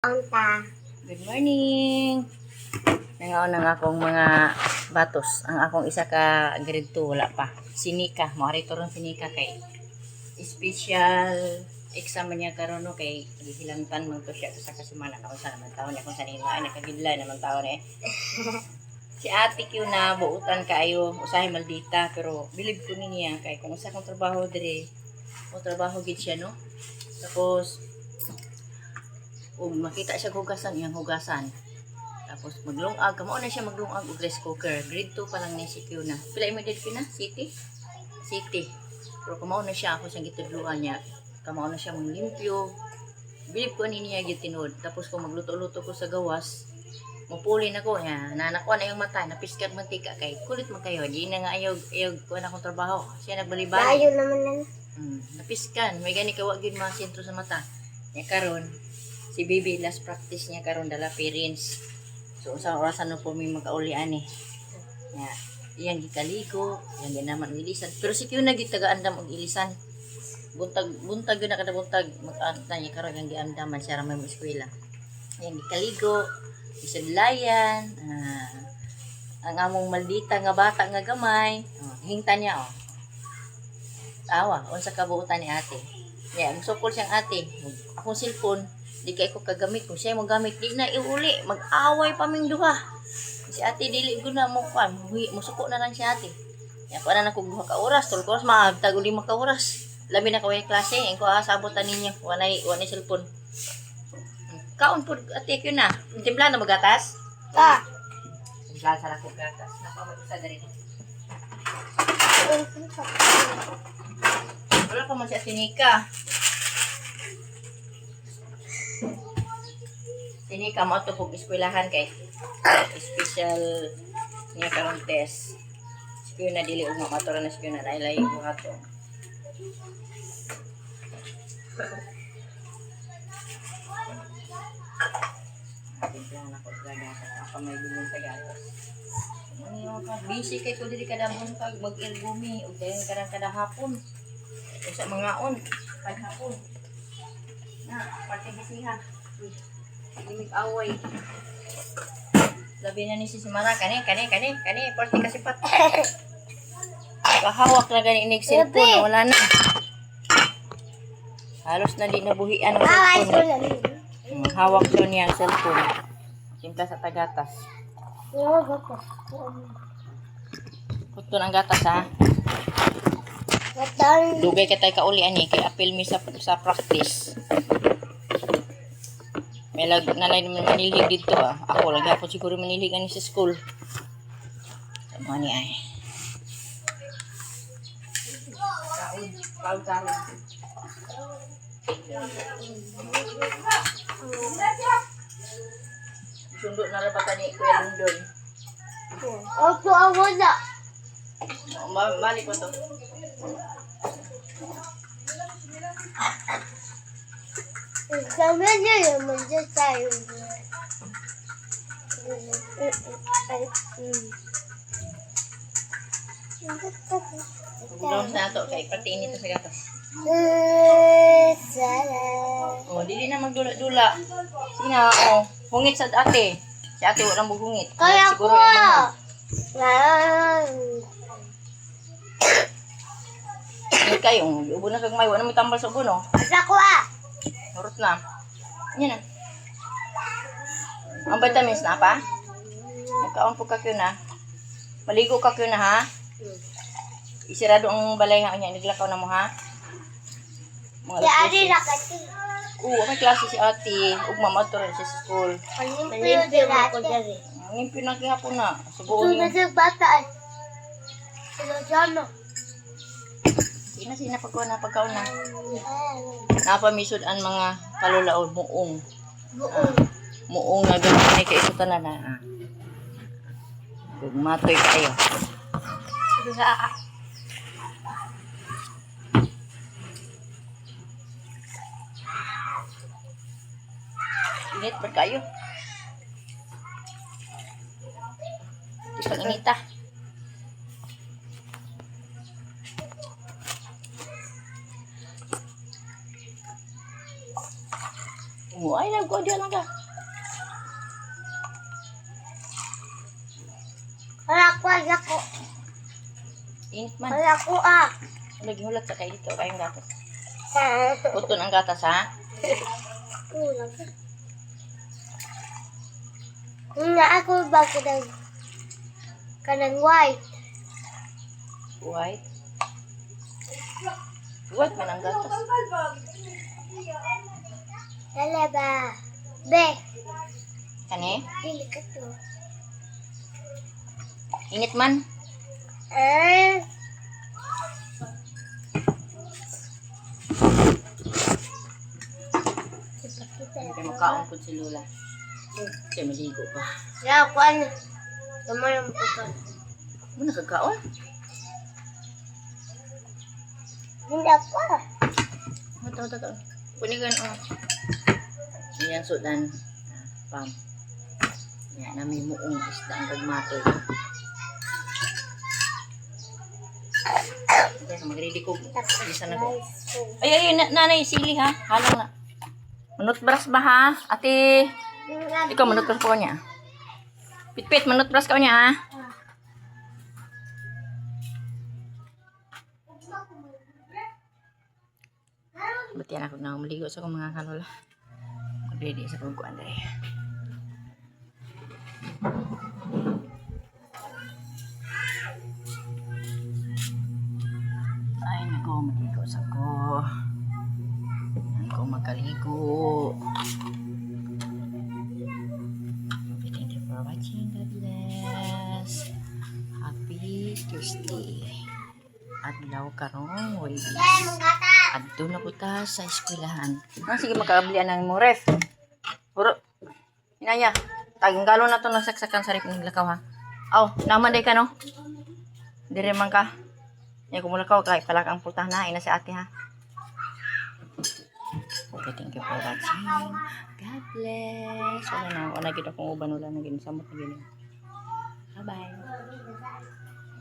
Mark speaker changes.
Speaker 1: Good morning. Nangaon ang akong mga batos. Ang akong isa ka grade 2 wala pa. Sinika, moarito ron sinika kay special exam niya karon no kay gihilantan man to siya sa kasimana na usa naman taon niya kung sa nila ay nakagidlay naman taon Si Ate Q na buutan kaayo usahay maldita pero bilib ko niya kay kung usa kong trabaho dire o trabaho gid siya no. Tapos makita siya hugasan iyang hugasan. Tapos maglungag, kamo na siya maglungag og rice cooker. Grade 2 pa lang ni si Q na. Pila immediate na? City. Pero kamo na siya ako siyang gitudluan niya. Kamo na siya manglimpyo. Bilib ko ani niya gitinod. Tapos kung magluto-luto ko sa gawas, mapulin ako ya. Nanak ko na yung mata, napiskat mantika kay kulit man kayo. Di na nga ayog ko na akong trabaho. Siya nagbalibali.
Speaker 2: Layo naman na.
Speaker 1: Napiskan, may gani kawag yun mga sentro sa mata. Ya karon si Bibi last practice niya karon dala parents. So sa orasan no po may magkaulian eh. Ya, iyang gikaligo, iyang ginaman ilisan. Pero si Q na gitagaandam og ilisan. Buntag yun na kada buntag mag-anta niya karon yang giandaman siya ra may eskwela. Iyang gikaligo, isadlayan, ang among maldita nga bata nga gamay, hingtan niya Tawa, unsa kabuutan ni ate. Yeah, musukol siyang ate. Akong cellphone, di kay ko kagamit kung siya mo gamit di na iuli mag-away pa ming duha si ate dili gud na mo kan musuko na lang si ate ya para na kog duha ka oras tol ko magtag 5 ka oras labi na kaway klase engko sabotan ninyo wanay cellphone kaon pud ate ko na timpla na magatas timpla sa ko gatas napamatusa diri wala pa man si Sinika. Sini ka mo ito pag eskwelahan kay special niya karong test. Siya na dili og mamatura na siya na laylay ko ato. Timpla na ko gatas ako may bilin sa gatas. Busy kay ko dili kada buntag mag-ergumi ug dayon kada hapon. Sa mga paghapon. Na, parte bisiha. Limig away. Labi na ni si Simara kani porti kasi pat. Kahawak na gani inig cellphone wala na. Halos na di nabuhian ang cellphone. Hawak daw niya ang cellphone. Simpla sa tagatas. Kuto ng gatas ha. Dugay ka tayo kauli ani kay apil mi sa practice. May nanay naman manilig dito Ako lagi ako siguro manilig ani sa school. Sama ni ay. Sundo na rin pa ni Kuya Lundon.
Speaker 2: Opo, ako na.
Speaker 1: Mali ko to.
Speaker 2: Kami niya naman dyan tayo.
Speaker 1: Pagulong sa nato kay patiin ito sa gatas. Dili na magdula-dula. Sige na, hungit sa ate. Si ate walang buhungit.
Speaker 2: Kaya
Speaker 1: siguro
Speaker 2: ko.
Speaker 1: Hindi kayo, ubo na kag may wala mo tambal sa ubo no.
Speaker 2: Asa ko
Speaker 1: Urot na. Yan na. Ang vitamins na pa? Nagkaon po ka na. Maligo ka na ha? Isirado ang balay nga niya. Naglakaw na mo ha?
Speaker 2: Si Ari nakati.
Speaker 1: May klase si ate. Ug mamato rin siya sa school.
Speaker 2: Malimpyo mo ko dyan
Speaker 1: Malimpyo na kihapon na.
Speaker 2: Subuhin niyo. Sunod bata Sino
Speaker 1: Sina pagkaon na pagkaon na. Napamisod ang mga kalulaod muong. Muong nga gano'n ay kaisutan na. Matoy kayo. Init ba kayo? Di pag-inita. Mo ay nagko diyan lang ka.
Speaker 2: Wala ko.
Speaker 1: Init man.
Speaker 2: Wala ko ah.
Speaker 1: Lagi hulat sa kayo dito kayong gatas. Uton ang gatas ha.
Speaker 2: Kulang ka. Nga ako ba kanang white.
Speaker 1: White. White man ang gatas.
Speaker 2: Dala ba? Be.
Speaker 1: Kani?
Speaker 2: Dili ka to.
Speaker 1: Init man.
Speaker 2: Ah.
Speaker 1: Kaya makaon po si Lola. Kaya maligo pa.
Speaker 2: Ya, kuan. Tumayo mo ko.
Speaker 1: Mo nakakaon?
Speaker 2: Hindi ako.
Speaker 1: Mataw. Punigan o. Yan sudan. Pam. Yan nami muong isda ang gagmatoy. Kaya mag-ready ko. Isa na ko. Ay, nanay, sili ha. Halang na. Manutbras ba ha? Ate, ikaw manutbras ko niya. Pit, manutbras ka niya ha? Ba't yan ako na maligo sa akong mga kalola. Mag-ready sa pagkuhan dali. Ay, nako, maligo sa ko. Ako magkaligo. Okay, thank you for watching. God bless. Happy Tuesday. Adlaw karong Wednesday. Adto na puta sa eskwelahan. Sige makablian ng mo ref. Puro. Inaya. Taggalon na to ng saksakan sa ref ng lakaw ha. Aw, naman day ka no. Dire man ka. Ya kumulakaw kay palakang pultah na ina si ate ha. Okay, thank you for watching. God bless. Wala na gid akong uban wala na gid samot na gid. Bye-bye.